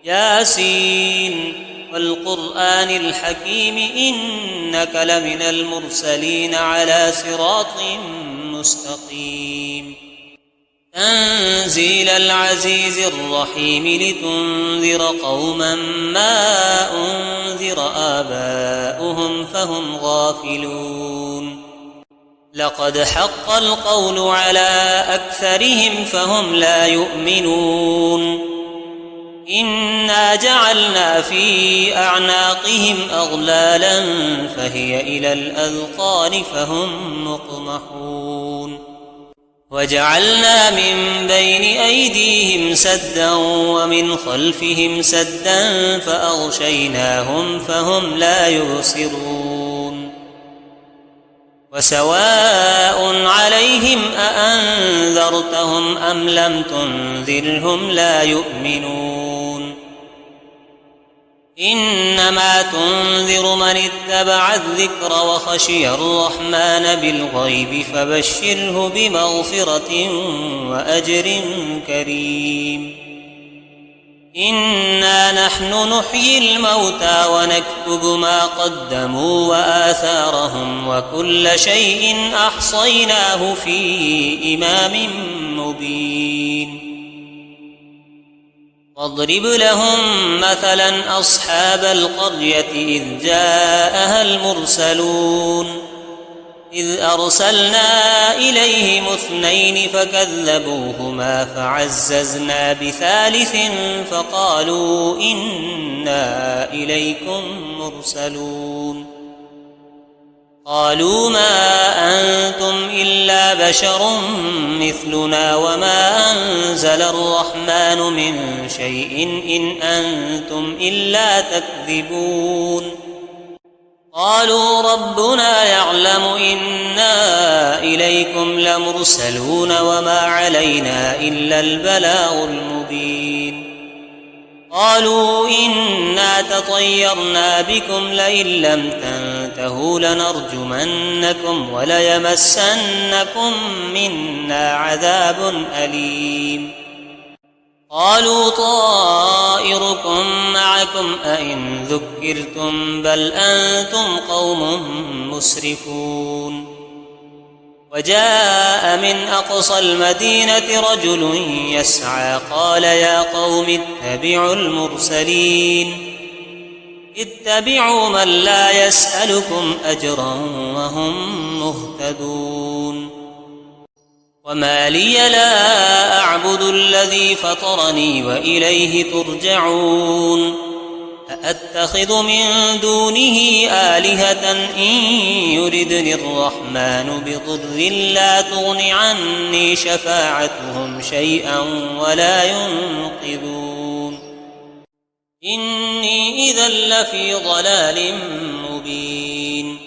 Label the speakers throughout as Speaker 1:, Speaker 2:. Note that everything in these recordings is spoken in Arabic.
Speaker 1: ياسين والقرآن الحكيم إنك لمن المرسلين على صراط مستقيم تنزيل العزيز الرحيم لتنذر قوما ما أنذر آباؤهم فهم غافلون لقد حق القول على أكثرهم فهم لا يؤمنون إنا جعلنا في أعناقهم أغلالا فهي إلى الأذقان فهم مقمحون وجعلنا من بين أيديهم سدا ومن خلفهم سدا فأغشيناهم فهم لا يبصرون وسواء عليهم أأنذرتهم أم لم تنذرهم لا يؤمنون إنما تنذر من اتبع الذكر وخشي الرحمن بالغيب فبشره بمغفرة وأجر كريم إنا نحن نحيي الموتى ونكتب ما قدموا وآثارهم وكل شيء أحصيناه في إمام مبين واضرب لهم مثلا أصحاب القرية إذ جاءها المرسلون إذ أرسلنا إليهم 2 فكذبوهما فعززنا بثالث فقالوا إنا إليكم مرسلون قالوا ما أنتم إلا بشر مثلنا وما أنزل الرحمن من شيء إن أنتم إلا تكذبون قالوا ربنا يعلم إنا إليكم لمرسلون وما علينا إلا البلاغ المبين قالوا إنا تطيرنا بكم لئن لم تنتهوا لنرجمنكم وليمسنكم منا عذاب أليم قالوا طائركم معكم أئن ذكرتم بل أنتم قوم مسرفون وجاء من أقصى المدينة رجل يسعى قال يا قوم اتبعوا المرسلين اتبعوا من لا يسألكم أجرا وهم مهتدون وما لي لا أعبد الذي فطرني وإليه ترجعون أأتخذ من دونه آلهة إن يردني الرحمن بضر لا تغن عني شفاعتهم شيئا ولا ينقذون إني إذا لفي ضلال مبين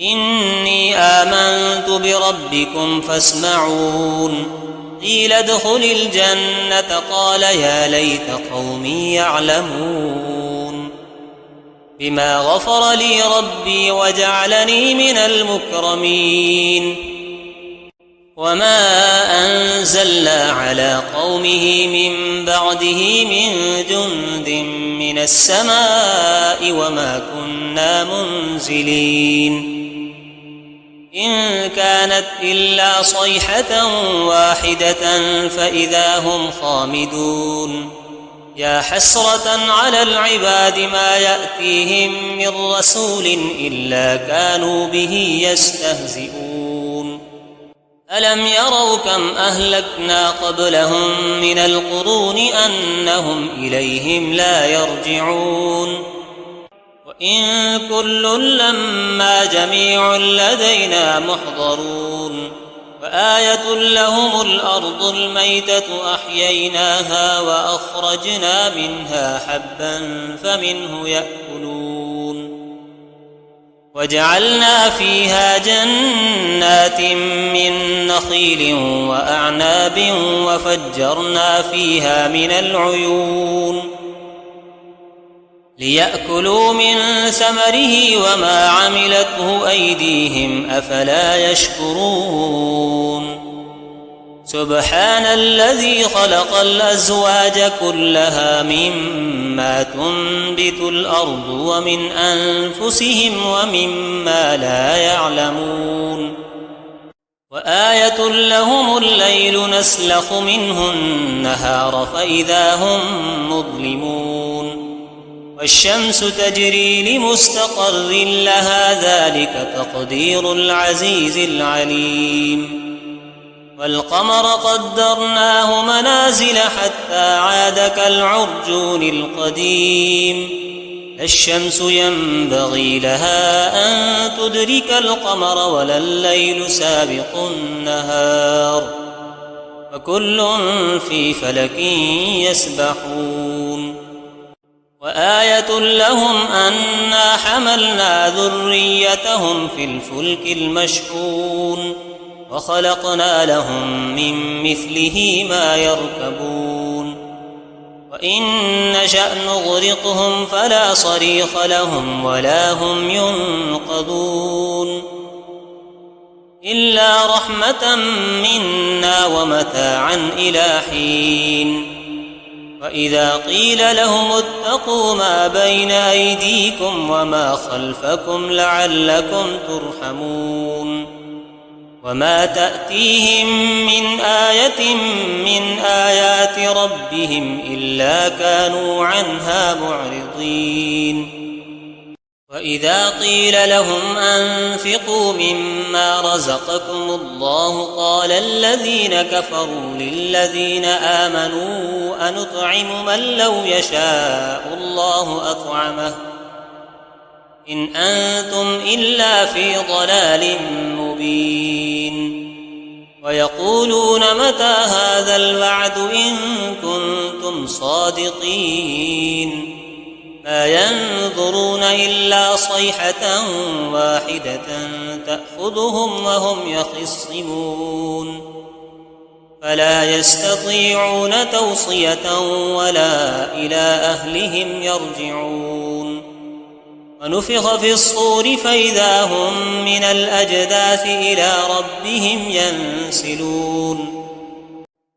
Speaker 1: إني آمنت بربكم فاسمعون قيل ادخل الجنة قال يا ليت قومي يعلمون بما غفر لي ربي وجعلني من المكرمين وما أنزلنا على قومه من بعده من جند من السماء وما كنا منزلين إن كانت إلا صيحة واحدة فإذا هم خامدون يا حسرة على العباد ما يأتيهم من رسول إلا كانوا به يستهزئون ألم يروا كم أهلكنا قبلهم من القرون أنهم إليهم لا يرجعون وإن كل لما جميع لدينا محضرون وآية لهم الأرض الميتة أحييناها وأخرجنا منها حبا فمنه يأكلون وجعلنا فيها جنات من نخيل وأعناب وفجرنا فيها من العيون ليأكلوا من ثمره وما عملته أيديهم أفلا يشكرون سبحان الذي خلق الأزواج كلها مما تنبت الأرض ومن أنفسهم ومما لا يعلمون وآية لهم الليل نسلخ منه النهار فإذا هم مظلمون والشمس تجري لمستقر لها ذلك تقدير العزيز العليم والقمر قدرناه منازل حتى عاد كالعرجون القديم الشمس ينبغي لها أن تدرك القمر ولا الليل سابق النهار وكل في فلك يسبحون وآية لهم أنا حملنا ذريتهم في الفلك المشحون وخلقنا لهم من مثله ما يركبون وإن نشأ نغرقهم فلا صريخ لهم ولا هم ينقذون إلا رحمة منا ومتاعا إلى حين وإذا قيل لهم اتقوا ما بين أيديكم وما خلفكم لعلكم ترحمون وما تأتيهم من آية من آيات ربهم إلا كانوا عنها معرضين وإذا قيل لهم أنفقوا مما رزقكم الله قال الذين كفروا للذين آمنوا أنطعم من لو يشاء الله أطعمه إن أنتم إلا في ضلال مبين ويقولون متى هذا الوعد إن كنتم صادقين ما ينظرون إلا صيحة واحدة تأخذهم وهم يخصمون فلا يستطيعون توصية ولا إلى أهلهم يرجعون ونفخ في الصور فإذا هم من الأجداث إلى ربهم ينسلون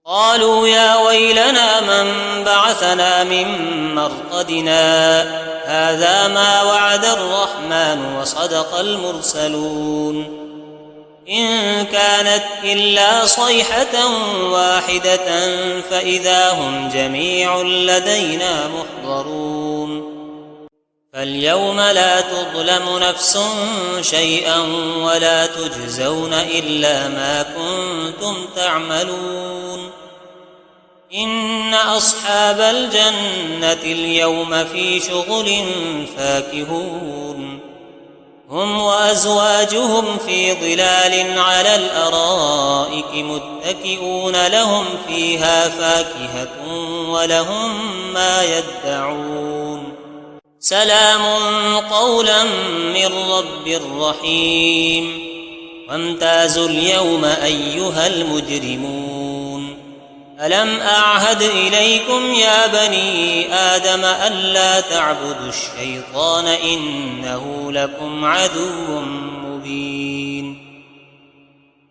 Speaker 1: قالوا يا ويلنا من بعثنا من مرقدنا هذا ما وعد الرحمن وصدق المرسلون إن كانت إلا صيحة واحدة فإذا هم جميع لدينا محضرون فاليوم لا تظلم نفس شيئا ولا تجزون إلا ما كنتم تعملون إن أصحاب الجنة اليوم في شغل فاكهون هم وأزواجهم في ظلال على الأرائك متكئون لهم فيها فاكهة ولهم ما يدعون سلام قولا من رب رحيم وامتازوا اليوم أيها المجرمون ألم أعهد إليكم يا بني آدم ألا تعبدوا الشيطان إنه لكم عدو مبين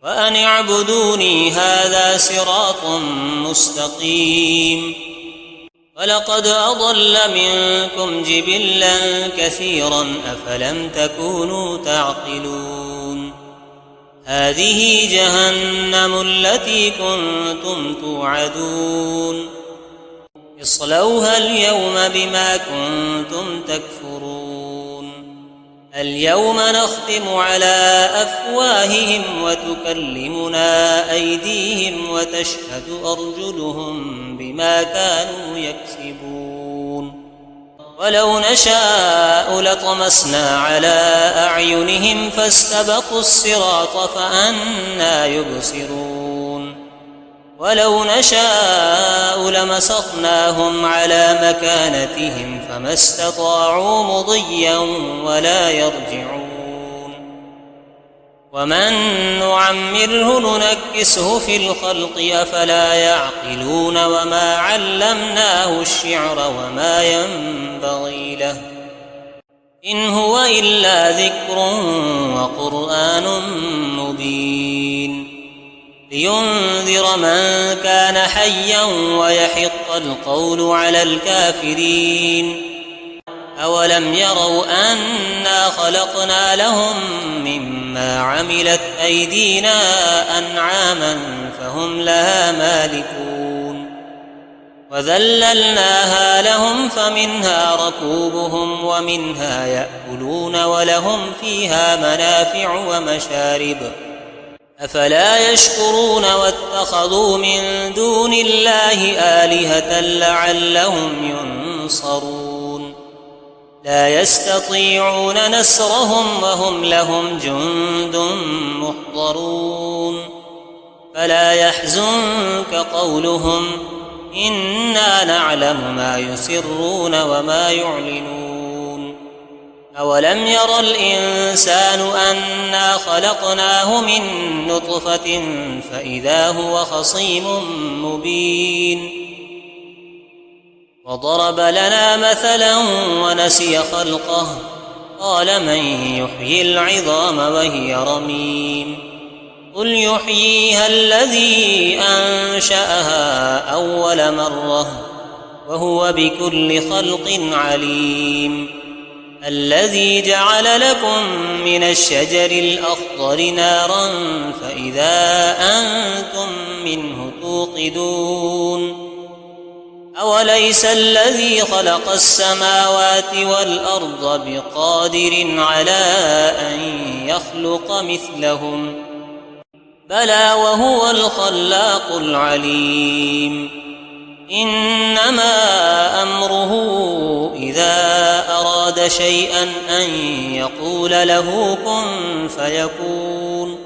Speaker 1: وأن اعبدوني هذا صراط مستقيم ولقد أضل منكم جبلا كثيرا أفلم تكونوا تعقلون هذه جهنم التي كنتم توعدون اصلوها اليوم بما كنتم تكفرون اليوم نختم على أفواههم وتكلمنا أيديهم وتشهد أرجلهم بما كانوا يكسبون ولو نشاء لطمسنا على أعينهم فاستبقوا الصراط فأنى يبصرون ولو نشاء لمسخناهم على مكانتهم فما استطاعوا مضيا ولا يرجعون ومن نعمره ننكسه في الخلق أفلا يعقلون وما علمناه الشعر وما ينبغي له إن هو إلا ذكر وقرآن مبين لينذر من كان حيا ويحق القول على الكافرين. أولم يروا أنا خلقنا لهم مما عملت أيدينا أنعاما فهم لها مالكون وذللناها لهم فمنها ركوبهم ومنها يأكلون ولهم فيها منافع ومشارب أفلا يشكرون واتخذوا من دون الله آلهة لعلهم ينصرون لا يستطيعون نصرهم وهم لهم جند محضرون فلا يحزنك قولهم إنا نعلم ما يسرون وما يعلنون أولم ير الإنسان أنا خلقناه من نطفة فإذا هو خصيم مبين وضرب لنا مثلا ونسي خلقه قال من يحيي العظام وهي رميم قل يحييها الذي أنشأها أول مرة وهو بكل خلق عليم الذي جعل لكم من الشجر الأخضر نارا فإذا أنتم منه توقدون أوليس الذي خلق السماوات والأرض بقادر على أن يخلق مثلهم بلى وهو الخلاق العليم إنما أمره إذا أراد شيئا أن يقول له كن فيكون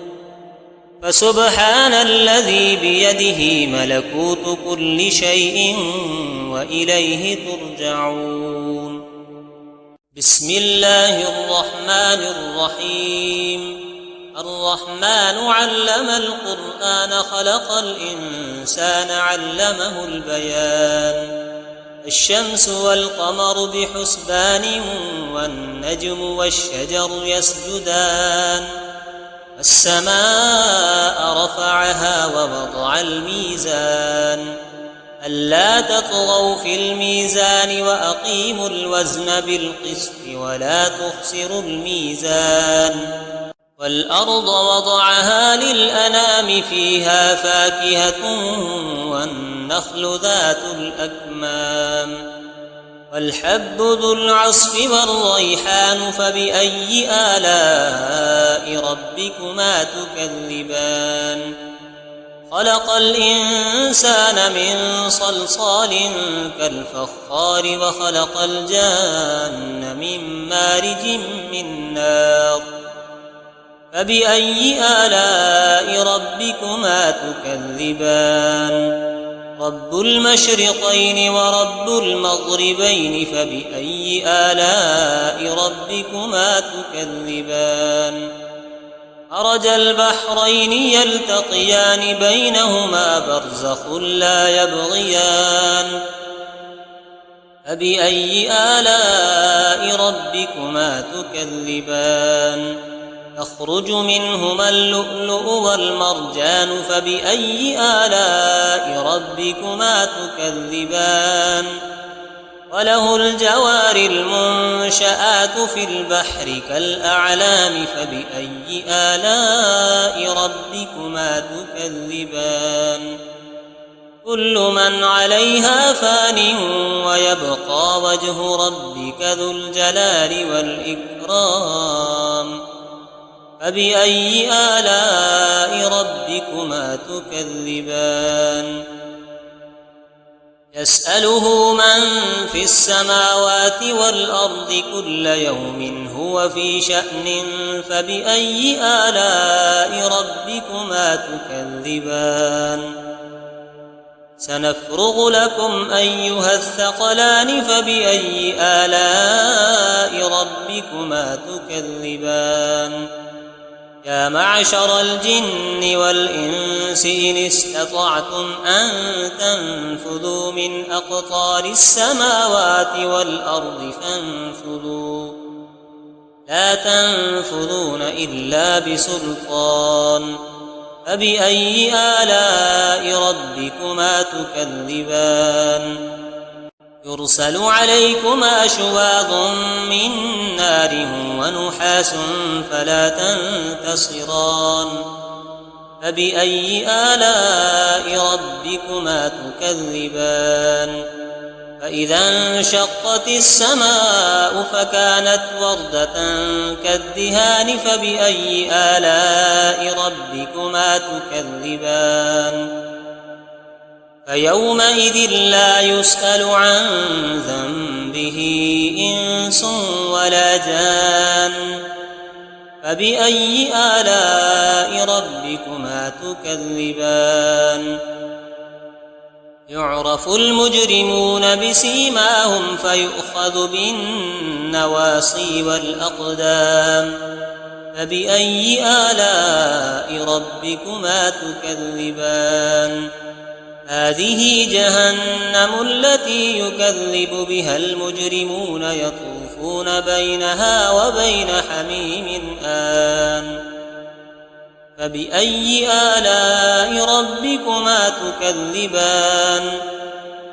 Speaker 1: فسبحان الذي بيده ملكوت كل شيء وإليه ترجعون بسم الله الرحمن الرحيم الرحمن علم القرآن خلق الإنسان علمه البيان الشمس والقمر بحسبان والنجم والشجر يسجدان السماء رفعها ووضع الميزان ألا تطغوا في الميزان وأقيموا الوزن بالقسط ولا تخسروا الميزان والأرض وضعها للأنام فيها فاكهة والنخل ذات الأكمام والحب ذو العصف والريحان فبأي آلاء ربكما تكذبان خلق الإنسان من صلصال كالفخار وخلق الجان من مارج من نار فبأي آلاء ربكما تكذبان رب المشرقين ورب المغربين فبأي آلاء ربكما تكذبان مرج البحرين يلتقيان بينهما برزخ لا يبغيان فبأي آلاء ربكما تكذبان يخرج منهما اللؤلؤ والمرجان فبأي آلاء ربكما تكذبان وله الجوار المنشآت في البحر كالأعلام فبأي آلاء ربكما تكذبان كل من عليها فان ويبقى وجه ربك ذو الجلال والإكرام فبأي آلاء ربكما تكذبان يسأله من في السماوات والأرض كل يوم هو في شأن فبأي آلاء ربكما تكذبان سنفرغ لكم أيها الثقلان فبأي آلاء ربكما تكذبان يا معشر الجن والإنس إن استطعتم أن تنفذوا من أقطار السماوات والأرض فانفذوا لا تنفذون إلا بسلطان فبأي آلاء ربكما تكذبان يرسل عليكما شواظ من نار ونحاس فلا تنتصران فبأي آلاء ربكما تكذبان فإذا انشقت السماء فكانت وردة كالدهان فبأي آلاء ربكما تكذبان فيومئذ لا يسأل عن ذنبه إنس ولا جان فبأي آلاء ربكما تكذبان يعرف المجرمون بسيماهم فيؤخذ بالنواصي والأقدام فبأي آلاء ربكما تكذبان هذه جهنم التي يكذب بها المجرمون يطوفون بينها وبين حميم آن فبأي آلاء ربكما تكذبان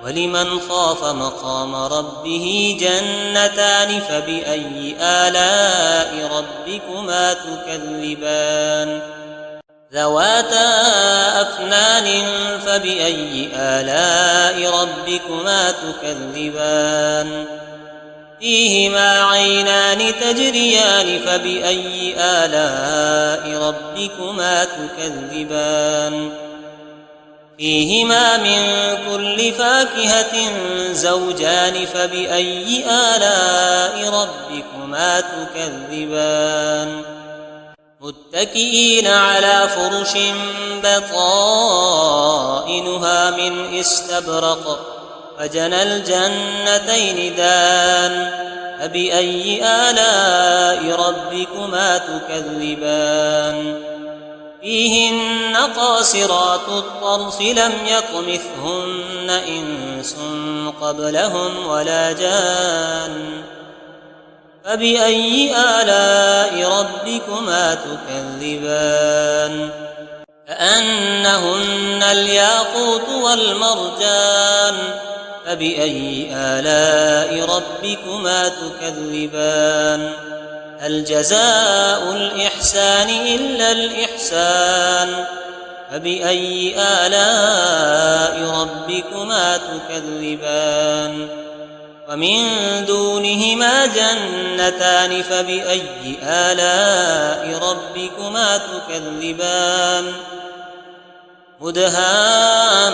Speaker 1: ولمن خاف مقام ربه جنتان فبأي آلاء ربكما تكذبان ذواتا أفنان فبأي آلاء ربكما تكذبان فيهما عينان تجريان فبأي آلاء ربكما تكذبان فيهما من كل فاكهة زوجان فبأي آلاء ربكما تكذبان متكئين على فرش بطائنها من استبرق وجنى الجنتين دان فبأي آلاء ربكما تكذبان فيهن قاصرات الطرف لم يطمثهن إنس قبلهم ولا جان فبأي آلاء ربكما تكذبان كأنهن الياقوت والمرجان فبأي آلاء ربكما تكذبان هل جزاء الإحسان إلا الإحسان فبأي آلاء ربكما تكذبان ومن دونهما جنتان فبأي آلاء ربكما تكذبان مدهامتان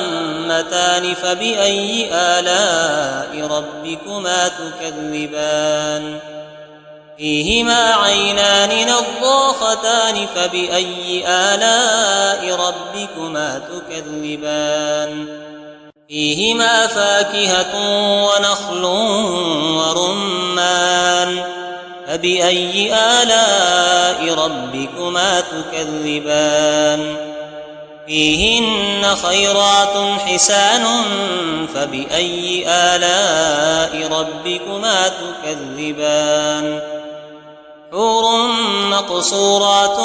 Speaker 1: فبأي آلاء ربكما تكذبان فيهما عينان نضاختان فبأي آلاء ربكما تكذبان فيهما فاكهة ونخل ورمان فبأي آلاء ربكما تكذبان فيهن خيرات حسان فبأي آلاء ربكما تكذبان حور مقصورات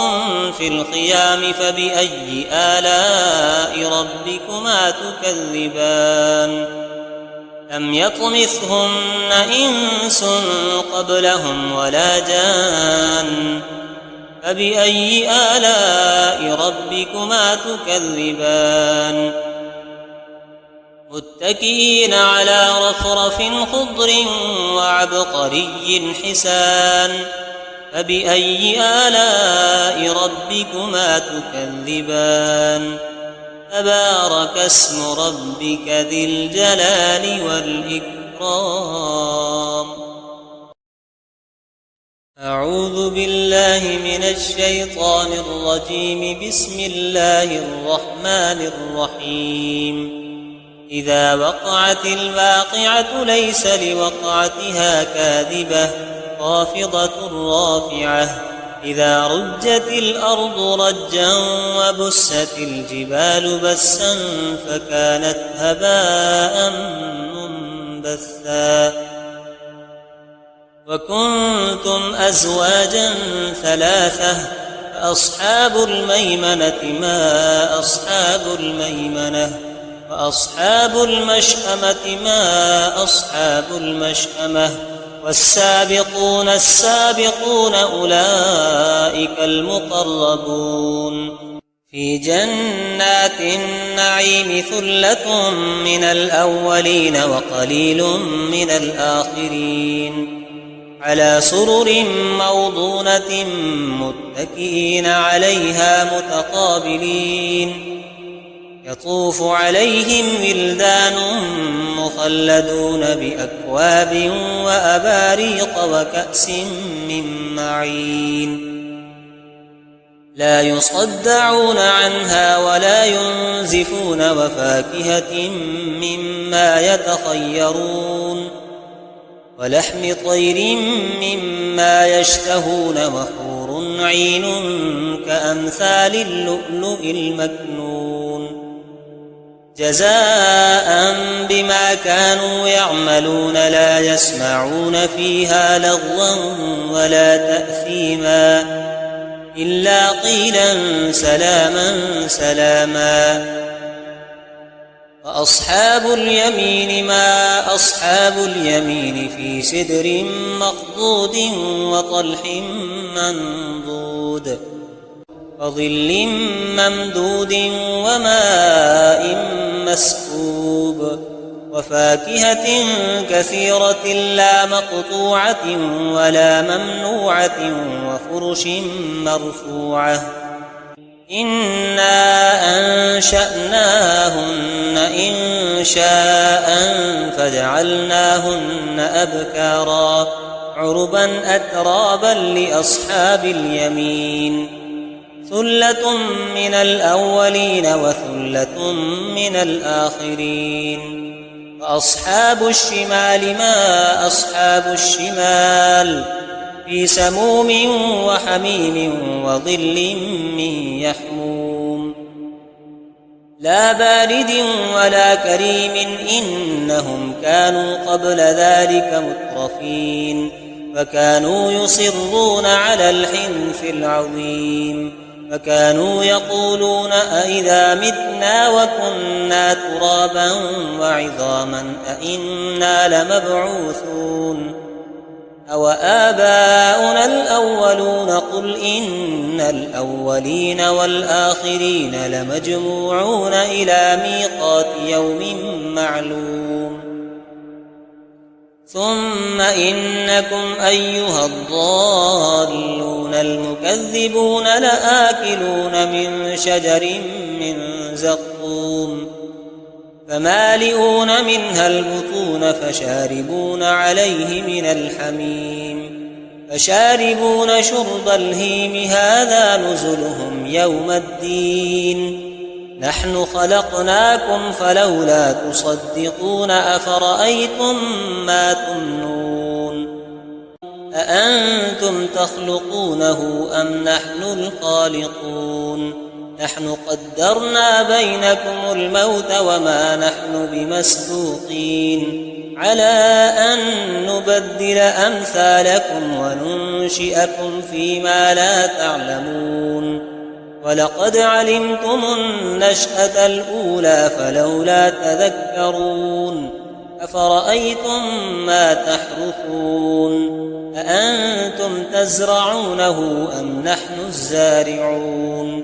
Speaker 1: في الخيام فبأي آلاء ربكما تكذبان لم يطمثهن إنس قبلهم ولا جان فبأي آلاء ربكما تكذبان متكئين على رفرف خضر وعبقري حسان فبأي آلاء ربكما تكذبان تبارك اسم ربك ذي الجلال والإكرام أعوذ بالله من الشيطان الرجيم بسم الله الرحمن الرحيم إذا وقعت الواقعة ليس لوقعتها كاذبة خافضة رافعة إذا رجت الأرض رجا وبست الجبال بسا فكانت هباء منبثا وكنتم أزواجا ثلاثة فأصحاب الميمنة ما أصحاب الميمنة وأصحاب المشأمة ما أصحاب المشأمة والسابقون السابقون أولئك المقربون في جنات النعيم ثلة من الأولين وقليل من الآخرين على سرر موضونة متكئين عليها متقابلين يطوف عليهم ولدان مخلدون بأكواب وأباريق وكأس من معين لا يصدعون عنها ولا ينزفون وفاكهة مما يتخيرون ولحم طير مما يشتهون وحور عين كأمثال اللؤلؤ المكنون جزاء بما كانوا يعملون لا يسمعون فيها لغوا ولا تأثيما إلا قيلا سلاما سلاما وأصحاب اليمين ما أصحاب اليمين في سدر مخضود وطلح منضود وظل ممدود وماء مسكوب وفاكهة كثيرة لا مقطوعة ولا ممنوعة وفرش مرفوعة إنا أنشأناهن إنشاء فجعلناهن أبكارا عربا أترابا لأصحاب اليمين ثلة من الأولين وثلة من الآخرين وأصحاب الشمال ما أصحاب الشمال في سموم وحميم وظل من يحموم لا بارد ولا كريم إنهم كانوا قبل ذلك مترفين وكانوا يصرون على الحنث العظيم وكانوا يقولون أئذا متنا وكنا ترابا وعظاما أئنا لمبعوثون أو آباؤنا الأولون قل إن الأولين والآخرين لمجموعون إلى ميقات يوم معلوم ثم إنكم أيها الضالون المكذبون لآكلون من شجر من زقوم فمالئون منها البطون فشاربون عليه من الحميم فشاربون شرب الهيم هذا نزلهم يوم الدين نحن خلقناكم فلولا تصدقون أفرأيتم ما تمنون أأنتم تخلقونه أم نحن الخالقون نحن قدرنا بينكم الموت وما نحن بمسبوقين على أن نبدل أمثالكم وننشئكم فيما لا تعلمون ولقد علمتم النشأة الأولى فلولا تذكرون أفرأيتم ما تحرثون أأنتم تزرعونه أم نحن الزارعون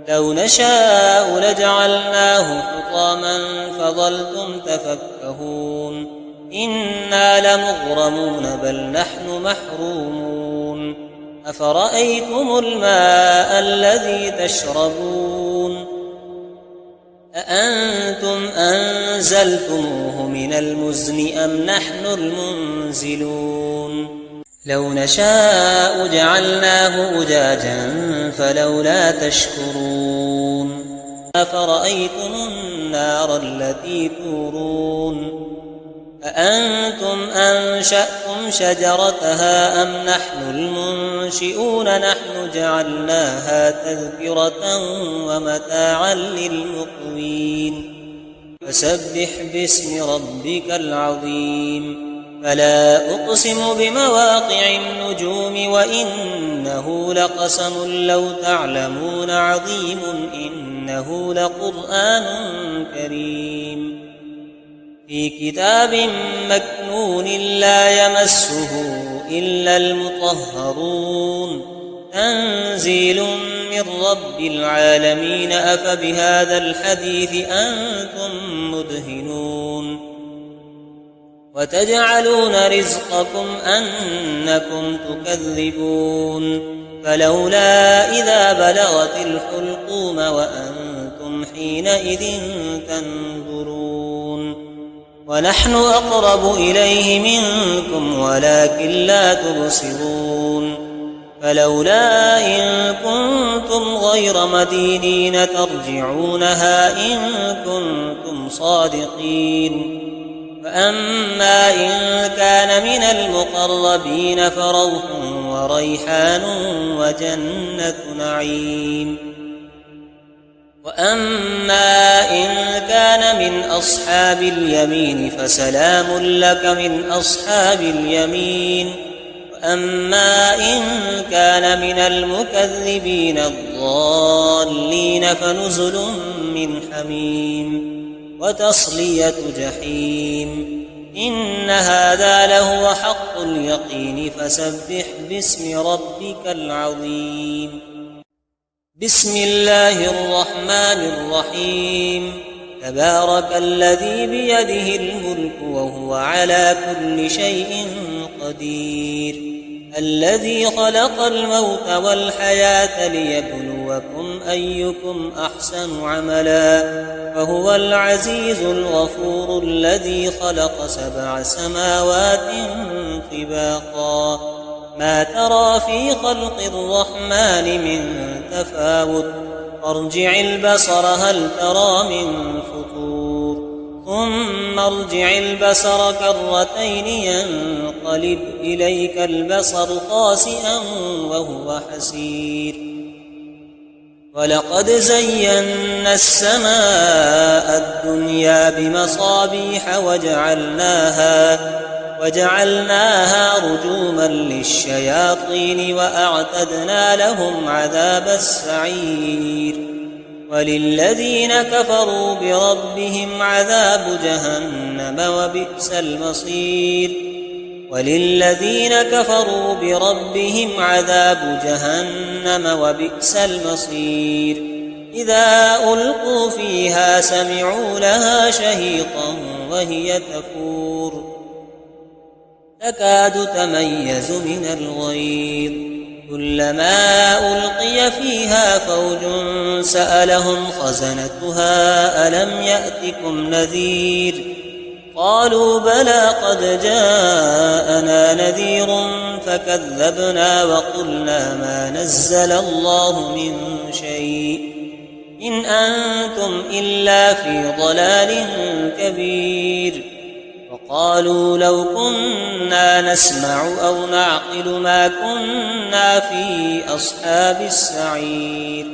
Speaker 1: لو نشاء لجعلناه حطاما فظلتم تفكهون إنا لمغرمون بل نحن محرومون أفرأيتم الماء الذي تشربون أأنتم أنزلتموه من المزن أم نحن المنزلون لو نشاء جعلناه أجاجا فلولا تشكرون أفرأيتم النار التي تورون أأنتم أنشأتم شجرتها أم نحن المنشئون نحن جعلناها تذكرة ومتاعا للمقوين فسبح باسم ربك العظيم فلا أقسم بمواقع النجوم وإنه لقسم لو تعلمون عظيم إنه لقرآن كريم في كتاب مكنون لا يمسه إلا المطهرون تنزيل من رب العالمين أفبهذا الحديث أنتم مدهنون وتجعلون رزقكم أنكم تكذبون فلولا إذا بلغت الحلقوم وأنتم حينئذ تنظرون ونحن أقرب إليه منكم ولكن لا تبصرون فلولا إن كنتم غير مدينين ترجعونها إن كنتم صادقين فأما إن كان من المقربين فروح وريحان وجنة نعيم وأما إن كان من أصحاب اليمين فسلام لك من أصحاب اليمين وأما إن كان من المكذبين الضالين فنزل من حميم وتصلية جحيم إن هذا لهو حق اليقين فسبح باسم ربك العظيم بسم الله الرحمن الرحيم تبارك الذي بيده الملك وهو على كل شيء قدير الذي خلق الموت والحياة ليبلوكم أيكم أحسن عملا وهو العزيز الغفور الذي خلق 7 سماوات طباقا ما ترى في خلق الرحمن من تفاوت فارجع البصر هل ترى من فطور ثم ارجع البصر كرتين ينقلب إليك البصر خاسئا وهو حسير ولقد زينا السماء الدنيا بمصابيح وجعلناها رجوما للشياطين وأعتدنا لهم عذاب السعير وللذين كفروا بربهم عذاب جهنم وبئس المصير وللذين كفروا بربهم عذاب جهنم وبئس المصير إذا ألقوا فيها سمعوا لها شهيقا وهي تفور تكاد تميز من الغيظ كلما ألقي فيها فوج سألهم خزنتها ألم يأتكم نذير قالوا بلى قد جاءنا نذير فكذبنا وقلنا ما نزل الله من شيء إن أنتم إلا في ضلال كبير وقالوا لو كنا نسمع أو نعقل ما كنا في أصحاب السعير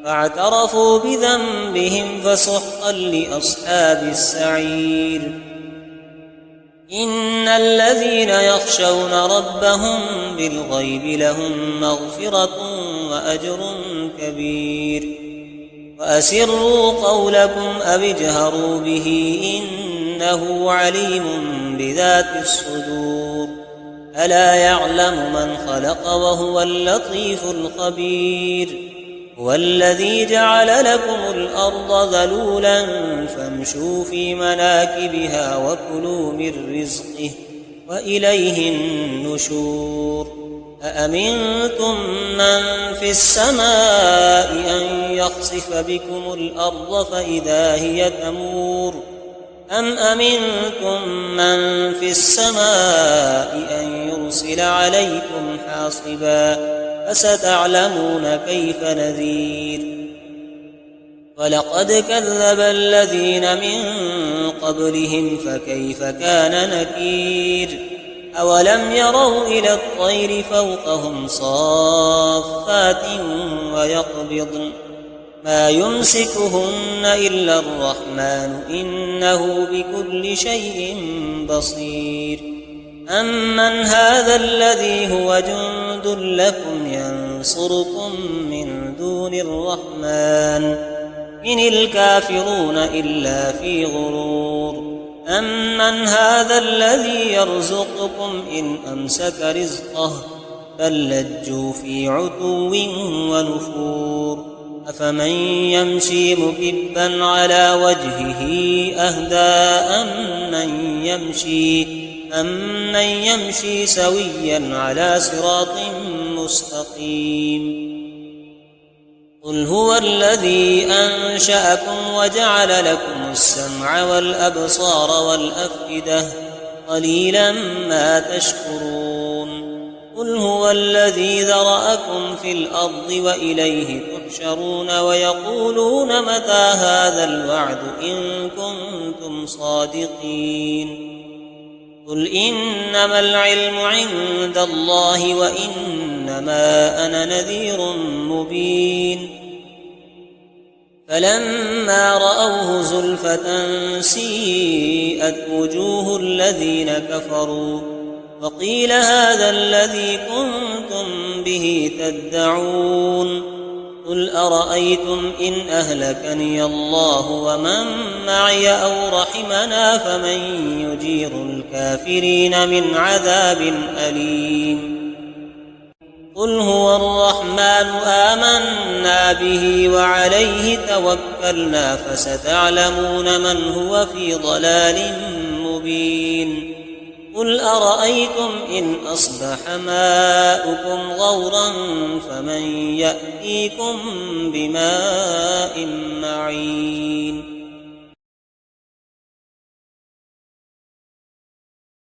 Speaker 1: فاعترفوا بذنبهم فسحقا لأصحاب السعير إن الذين يخشون ربهم بالغيب لهم مغفرة وأجر كبير وأسروا قولكم أو اجهروا به إنه عليم بذات الصدور ألا يعلم من خلق وهو اللطيف الخبير هو الذي جعل لكم الأرض ذلولا فامشوا في مناكبها وكلوا من رزقه وإليه النشور أأمنتم من في السماء أن يخسف بكم الأرض فإذا هي تمور أم أمنتم من في السماء أن يرسل عليكم حاصبا فستعلمون كيف نذير ولقد كذب الذين من قبلهم فكيف كان نكير أولم يروا إلى الطير فوقهم صافات ويقبضن ما يمسكهن إلا الرحمن إنه بكل شيء بصير أمن هذا الذي هو جند لكم ينصركم من دون الرحمن إن الكافرون إلا في غرور أمن هذا الذي يرزقكم إن أمسك رزقه بل لجوا في عتو ونفور أفمن يمشي مكبا على وجهه أهدى أمن يمشي سويا على صراط مستقيم قل هو الذي أنشأكم وجعل لكم السمع والأبصار والأفئدة قليلا ما تشكرون قل هو الذي ذرأكم في الأرض وإليه تحشرون ويقولون متى هذا الوعد إن كنتم صادقين قل إنما العلم عند الله وإنما أنا نذير مبين فلما رأوه زلفة سيئت وجوه الذين كفروا وقيل هذا الذي كنتم به تدعون قل أرأيتم إن أهلكني الله ومن معي أو رحمنا فمن يجير الكافرين من عذاب أليم قل هو الرحمن آمنا به وعليه توكلنا فستعلمون من هو في ضلال مبين قل أرأيتم إن أصبح ماؤكم غورا فمن يأتيكم بماء معين